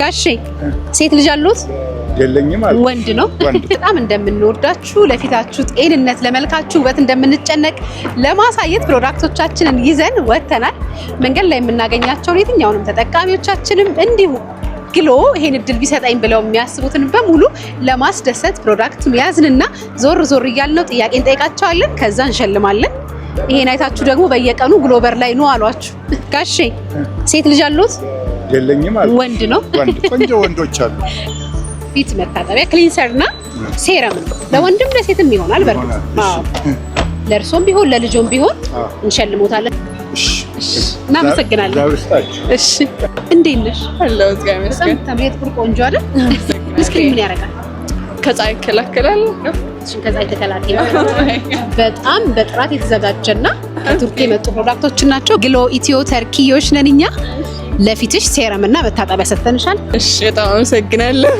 ጋሼ ሴት ልጅ አሉት? የለኝም አለ። ወንድ ነው። በጣም እንደምንወዳችሁ ለፊታችሁ ጤንነት ለመልካችሁ ውበት እንደምንጨነቅ ለማሳየት ፕሮዳክቶቻችንን ይዘን ወጥተናል። መንገድ ላይ የምናገኛቸውን የትኛውንም ተጠቃሚዎቻችንም እንዲሁ ግሎ ይሄን እድል ቢሰጣኝ ብለው የሚያስቡትን በሙሉ ለማስደሰት ፕሮዳክት ያዝንና ዞር ዞር እያልነው ጥያቄ እንጠይቃቸዋለን። ከዛ እንሸልማለን። ይሄን አይታችሁ ደግሞ በየቀኑ ግሎበር ላይ ነው አሏችሁ። ጋሼ ሴት ልጅ አሉት? የለኝም አለ። ወንድ ነው። ቆንጆ ወንዶች አሉ። ፊት መታጠቢያ ክሊንሰርና ሴረም ነው። ለወንድም ለሴትም ይሆናል። በርግጥ ለእርሶም ቢሆን ለልጆም ቢሆን እንሸልሞታለን። እናመሰግናለን። እሺ እንዴት ነሽ? አላህ ይመስገን። በጣም ቆንጆ አይደል? ስክሪን ምን ያደርጋል? ከፀሐይ ይከላከላል። ከፀሐይ ተከላካይ በጣም በጥራት የተዘጋጀና ከቱርክ የመጡ ፕሮዳክቶች ናቸው። ግሎ ኢትዮ ተርኪዮች ነን እኛ። ለፊትሽ ሴረም እና መታጠቢያ ሰጥተንሻል። እሺ በጣም አመሰግናለሁ።